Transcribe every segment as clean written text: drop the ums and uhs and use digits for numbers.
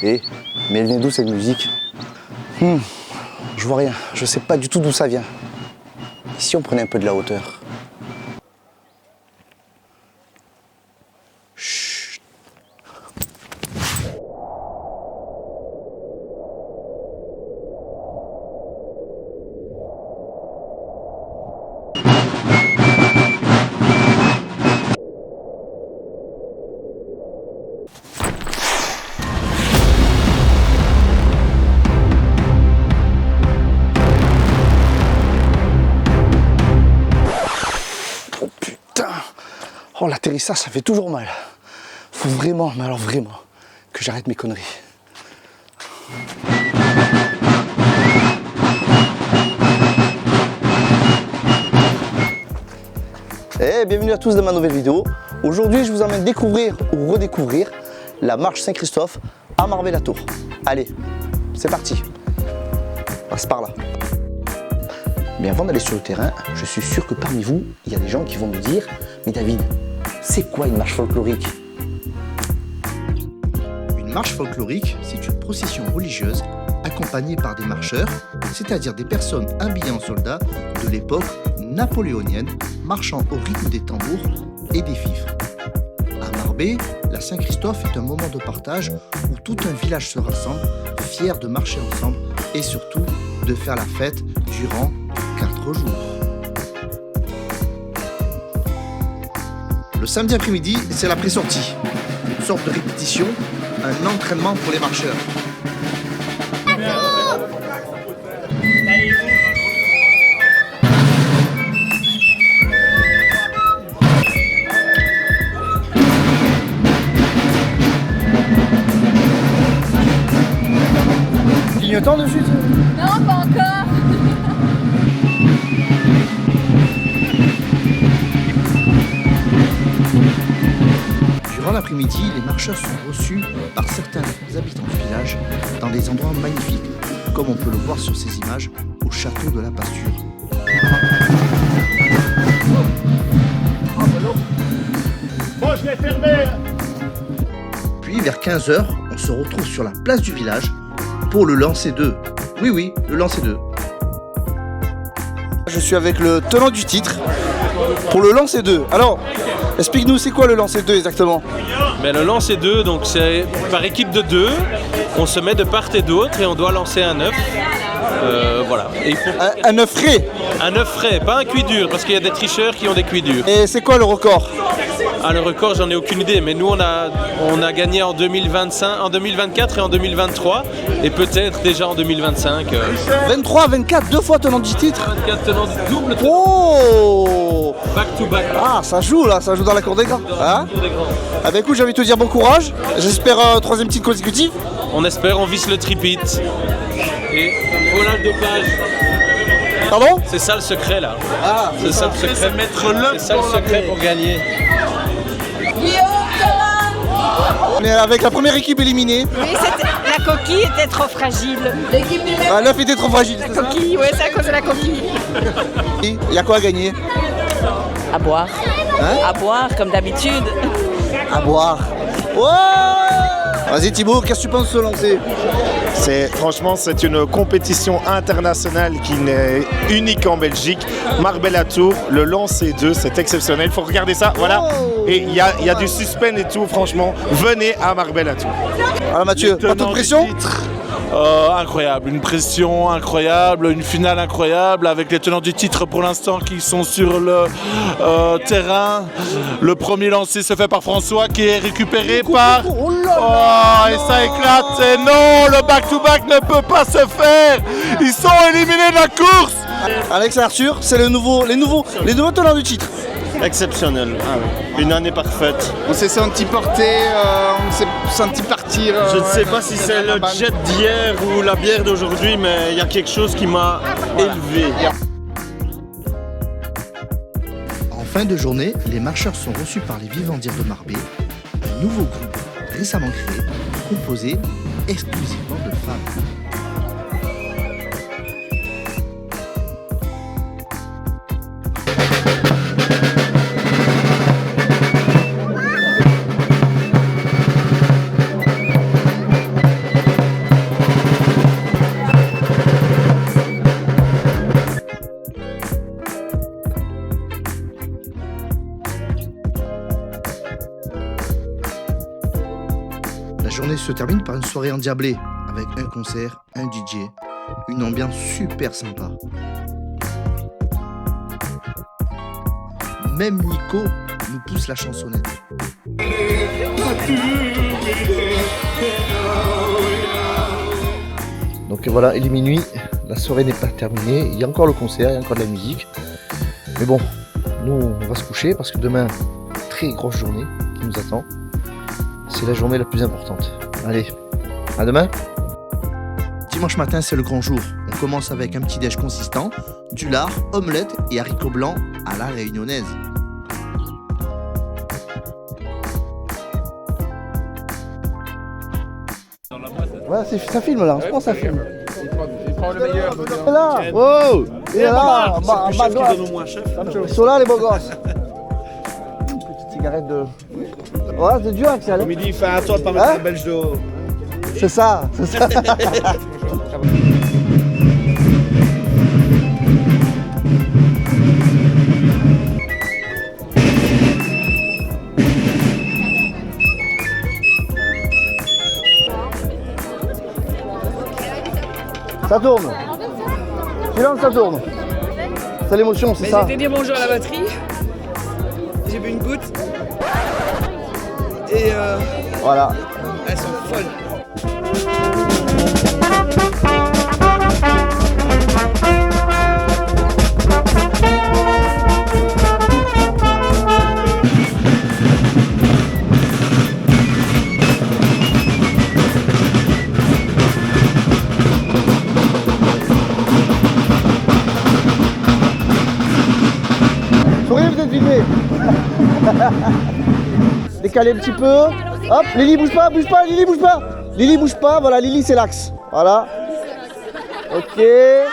Mais elle vient d'où cette musique? Je vois rien, je sais pas du tout d'où ça vient. Et si on prenait un peu de la hauteur? Chut. Oh, l'atterrissage, ça fait toujours mal. Faut vraiment, mais alors vraiment, que j'arrête mes conneries. Bienvenue à tous dans ma nouvelle vidéo. Aujourd'hui, je vous emmène découvrir ou redécouvrir la marche Saint-Christophe à Marbella-Tours. Allez, c'est parti. On passe par là. Mais avant d'aller sur le terrain, je suis sûr que parmi vous, il y a des gens qui vont me dire « Mais David, c'est quoi une marche folklorique ?» Une marche folklorique, c'est une procession religieuse accompagnée par des marcheurs, c'est-à-dire des personnes habillées en soldats de l'époque napoléonienne, marchant au rythme des tambours et des fifres. À Marbais, la Saint-Christophe est un moment de partage où tout un village se rassemble, fier de marcher ensemble et surtout de faire la fête durant 4 jours. Le samedi après-midi, c'est la pré-sortie, une sorte de répétition, un entraînement pour les marcheurs. Clignotant dessus? Non, pas encore. Durant l'après-midi, les marcheurs sont reçus par certains habitants du village dans des endroits magnifiques, comme on peut le voir sur ces images au château de la Pasture. Bon, je l'ai fermé. Puis vers 15 h, on se retrouve sur la place du village pour le lancer 2. Oui, le lancer 2. Je suis avec le tenant du titre pour le lancer 2. Alors, explique-nous, c'est quoi le lancer 2 exactement? Mais le lancer 2, donc c'est par équipe de 2, on se met de part et d'autre et on doit lancer un œuf. Voilà. Et il faut... Un œuf frais? Un œuf frais, pas un cuit dur, parce qu'il y a des tricheurs qui ont des cuits durs. Et c'est quoi le record? Ah, le record, j'en ai aucune idée, mais nous on a gagné en 2025, en 2024 et en 2023, et peut-être déjà en 2025. 23, 24, 2 fois tenant du titre? 24 tenants double. Oh! Back to back. Ah, ça joue là, ça joue dans la cour des grands. Hein? Ah bah écoute, j'ai envie de te dire bon courage. J'espère 3e titre consécutif. On espère, on vise le tripit. Et voilà le dopage. Pardon? C'est ça le secret là. Ah, c'est ça le secret. C'est mettre le. C'est ça le secret pour gagner. On est avec la première équipe éliminée. Oui, la coquille était trop fragile. Ah, l'œuf était trop fragile. La coquille, oui, c'est à cause de la coquille. Il y a quoi à gagner? À boire. Hein? À boire, comme d'habitude. À boire. Ouais! Vas-y Thibaut, qu'est-ce que tu penses de se lancer? Franchement, c'est une compétition internationale qui n'est unique en Belgique. Marbella-Tours, le lancer 2, c'est exceptionnel. Il faut regarder ça, voilà. Et il y a du suspense et tout, franchement. Venez à Marbella-Tours. Alors Mathieu, pas trop de pression? Incroyable, une pression incroyable, une finale incroyable avec les tenants du titre pour l'instant qui sont sur le terrain. Le premier lancé se fait par François qui est récupéré par... Oh, et ça éclate, et non, le back-to-back ne peut pas se faire. Ils sont éliminés de la course. Alex et Arthur, c'est les nouveaux tenants du titre. Exceptionnel, une année parfaite. On s'est senti porter, on s'est senti partir. Je ne sais pas si c'est le jet d'hier ou la bière d'aujourd'hui, mais il y a quelque chose qui m'a élevé. En fin de journée, les marcheurs sont reçus par les Vivandières de Marbais, un nouveau groupe récemment créé, composé exclusivement de femmes. La journée se termine par une soirée endiablée, avec un concert, un DJ, une ambiance super sympa. Même Nico nous pousse la chansonnette. Donc voilà, il est minuit, la soirée n'est pas terminée, il y a encore le concert, il y a encore de la musique. Mais bon, nous on va se coucher parce que demain, très grosse journée qui nous attend. C'est la journée la plus importante. Allez, à demain. Dimanche matin, c'est le grand jour. On commence avec un petit déj consistant, du lard, omelette et haricots blancs à la réunionnaise. Ouais, ça filme là, je pense que ça filme. Il prend le meilleur. Là, wow, il est là, ils sont là les beaux gosses. Une petite cigarette de... Ouais, c'est dur Axel. Comme il dit, fais à toi de pas mettre un belge de haut. C'est ça, c'est ça. Ça tourne. Silence, ça tourne. C'est l'émotion, c'est ça. J'ai été dire bonjour à la batterie. J'ai bu une goutte. Et Voilà. elles sont folles. Souriez, vous êtes filmé. Décalez un petit peu. Hop, Lily bouge pas, Lily bouge pas. Lily bouge pas, voilà, Lily c'est l'axe. Voilà. Ok. Et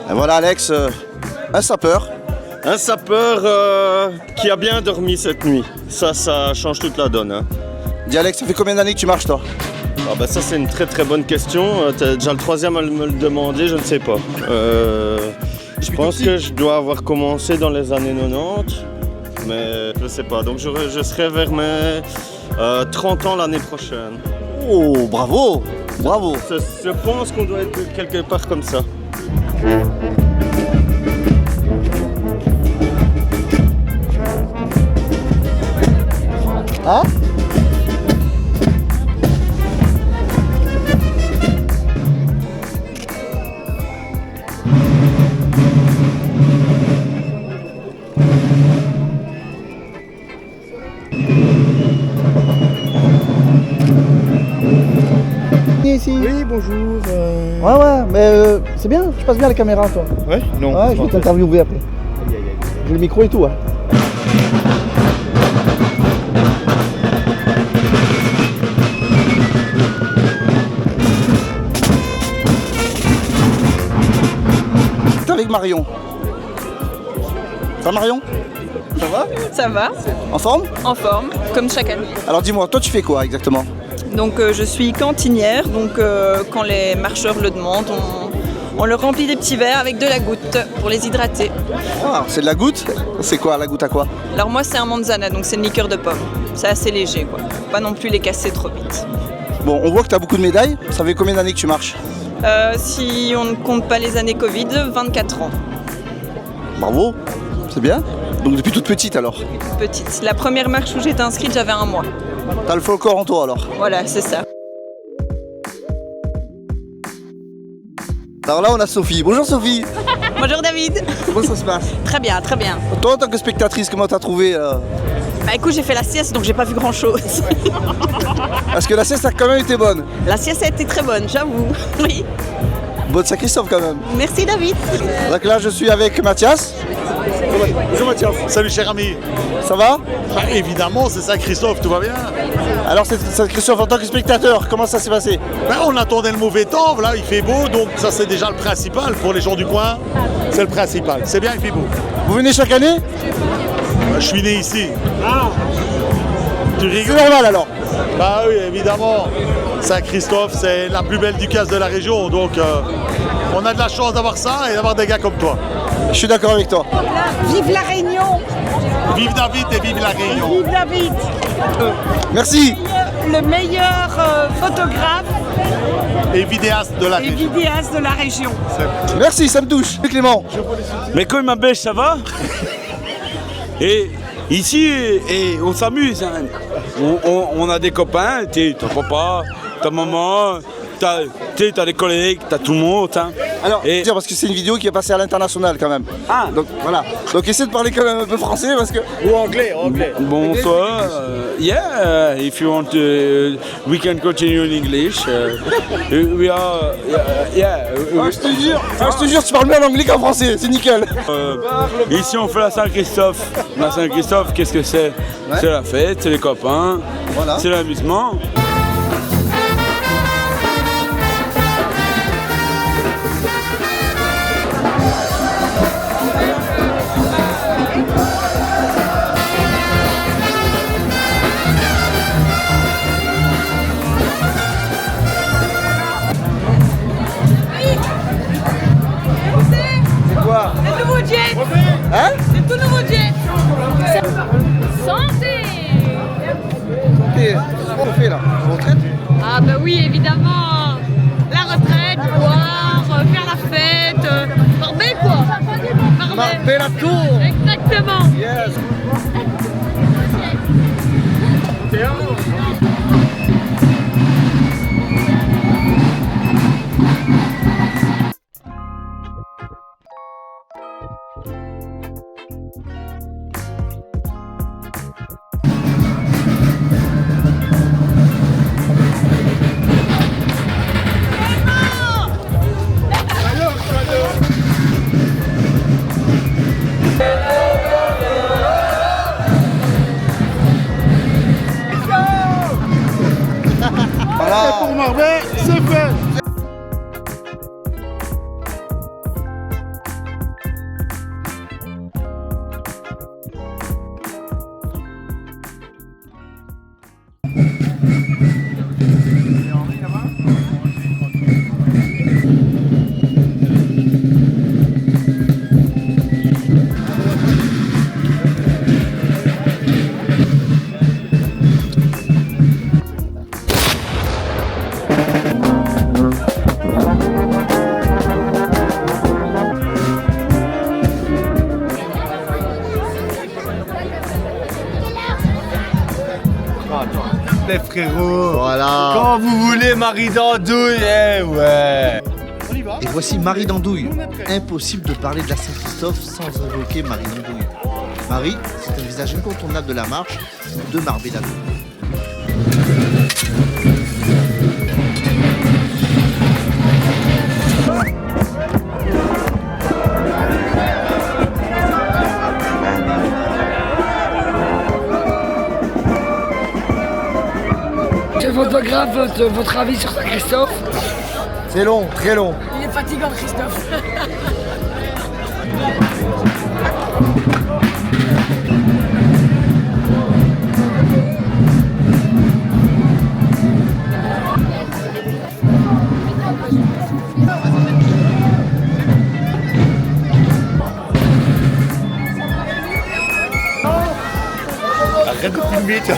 voilà Alex, un sapeur. Un sapeur qui a bien dormi cette nuit. Ça change toute la donne. Hein. Dis Alex, ça fait combien d'années que tu marches toi? Ah bah ça c'est une très très bonne question. T'es déjà le troisième à me le demander, je ne sais pas. Je pense que je dois avoir commencé dans les années 90, mais je ne sais pas. Donc je serai vers mes 30 ans l'année prochaine. Oh, bravo, bravo. Je pense qu'on doit être quelque part comme ça. Hein? Ici. Oui, bonjour. Ouais, mais c'est bien, tu passes bien à la caméra toi. Ouais, non. Ouais, je vais t'interviewer après. J'ai le micro et tout. Hein. T'es avec Marion. Ça va Marion? Ça va? Ça va, En forme? en forme, comme chaque année. Alors dis-moi, toi tu fais quoi exactement? Donc je suis cantinière, donc quand les marcheurs le demandent, on leur remplit des petits verres avec de la goutte pour les hydrater. Ah, c'est de la goutte? C'est quoi, la goutte à quoi? Alors moi c'est un manzana, donc c'est une liqueur de pomme. C'est assez léger quoi, faut pas non plus les casser trop vite. Bon, on voit que tu as beaucoup de médailles. Ça fait combien d'années que tu marches? Si on ne compte pas les années Covid, 24 ans. Bravo, c'est bien. Donc depuis toute petite alors? Toute petite. La première marche où j'étais inscrite, j'avais 1 mois. T'as le folklore en toi alors? Voilà, c'est ça. Alors là on a Sophie. Bonjour Sophie. Bonjour David. Comment ça se passe? Très bien, très bien. Toi en tant que spectatrice, comment t'as trouvé Bah écoute, j'ai fait la sieste, donc j'ai pas vu grand chose. Parce que la sieste a quand même été bonne. La sieste a été très bonne, j'avoue. Oui. Bonne Saint-Christophe quand même. Merci David. Donc là je suis avec Mathias. Bonjour Mathias. Salut cher ami. Ça va? Bah, évidemment, c'est ça Christophe, tout va bien. Alors c'est Christophe en tant que spectateur, comment ça s'est passé? Ben, on attendait le mauvais temps, voilà, il fait beau, donc ça c'est déjà le principal pour les gens du coin. C'est le principal. C'est bien, il fait beau. Vous venez chaque année? Ben, je suis né ici. Tu C'est rigoles? normal alors. Bah oui, évidemment. Saint-Christophe, c'est la plus belle ducasse de la région, donc On a de la chance d'avoir ça et d'avoir des gars comme toi. Je suis d'accord avec toi. Vive la Réunion! Vive David et vive la Réunion. Vive David! Merci. Le meilleur photographe Et vidéaste de la et région. vidéaste de la région. Merci, ça me touche. Clément. Mais comme ma bêche, ça va. Et ici, on s'amuse. Hein. On a des copains, ton papa, ta maman, t'as des collègues, t'as tout le monde. Hein. Alors, parce que c'est une vidéo qui est passée à l'international quand même. Ah, Donc voilà. Donc essaie de parler quand même un peu français parce que. Ou anglais, anglais. bonsoir. Yeah, if you want to, we can continue in English. We are, je te jure, tu parles mieux en anglais qu'en français, c'est nickel. Ici, on fait la Saint-Christophe. La Saint-Christophe, qu'est-ce que c'est? C'est la fête, c'est les copains, Voilà. c'est l'amusement. Le nouveau jet! Hein? Le tout nouveau jet! Santé! Qu'est-ce qu'on fait là? Retraite? Ah bah oui, évidemment. La retraite, boire, faire la fête, Marbella quoi. Marbella Tour. Exactement. Yes. Pour Marbella, c'est fait. Les frérots. Voilà. Quand vous voulez, Marie d'Andouille, ouais. Et voici Marie d'Andouille. Impossible de parler de la Saint-Christophe sans évoquer Marie d'Andouille. Marie, c'est un visage incontournable de la marche de Marbella. Quel photographe votre avis sur Saint-Christophe? C'est long, très long. Il est fatigant, Christophe. Arrête de filmer, tiens.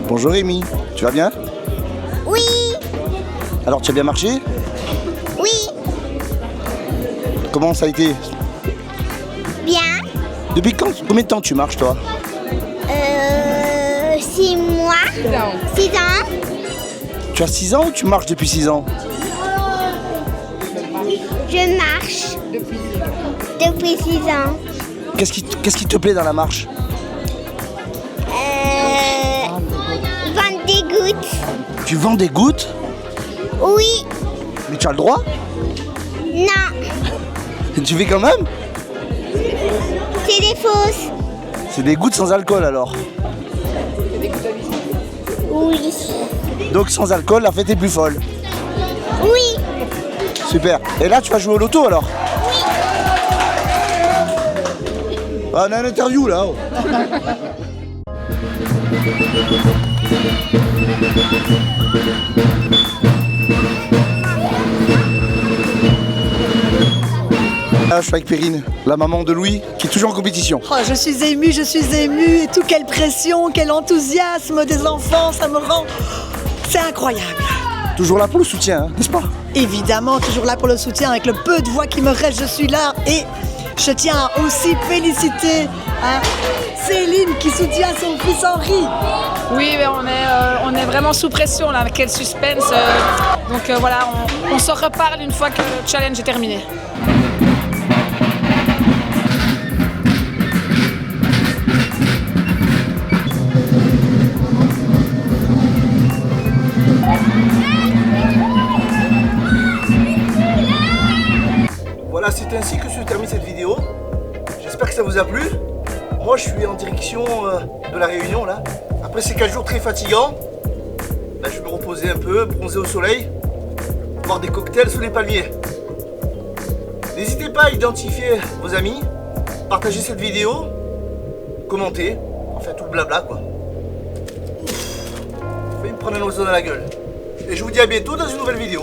Bonjour Rémi, tu vas bien? Oui, Alors tu as bien marché? oui, Comment ça a été? bien. Depuis combien de temps tu marches toi? 6 mois. 6 ans. Tu as 6 ans ou tu marches depuis 6 ans? Je marche. Depuis 6 ans. Qu'est-ce qui te plaît dans la marche? Vendre des gouttes. Tu vends des gouttes? Oui. Mais tu as le droit? Non. Tu fais quand même? C'est des fausses. C'est des gouttes sans alcool alors? Oui. Donc sans alcool, la fête est plus folle. Oui. Super. Et là, tu vas jouer au loto alors? Oui. Ah, on a une interview là. Oh. Là, je suis avec Perrine, la maman de Louis, qui est toujours en compétition. Oh, je suis émue, et tout, quelle pression, quel enthousiasme des enfants, ça me rend... C'est incroyable. Toujours là pour le soutien, hein, n'est-ce pas? Évidemment, toujours là pour le soutien, avec le peu de voix qui me reste, je suis là. Et je tiens à aussi féliciter Céline qui soutient son fils Henri. Oui, mais on est vraiment sous pression là, quel suspense. Donc voilà, on se reparle une fois que le challenge est terminé. Voilà, c'est ainsi que se termine cette vidéo. J'espère que ça vous a plu. Moi, je suis en direction de la Réunion là. Après ces 4 jours très fatigants, je vais me reposer un peu, bronzer au soleil, boire des cocktails sous les palmiers. N'hésitez pas à identifier vos amis, partager cette vidéo, commenter, enfin tout le blabla quoi. J'ai failli me prendre un oiseau dans la gueule. Et je vous dis à bientôt dans une nouvelle vidéo.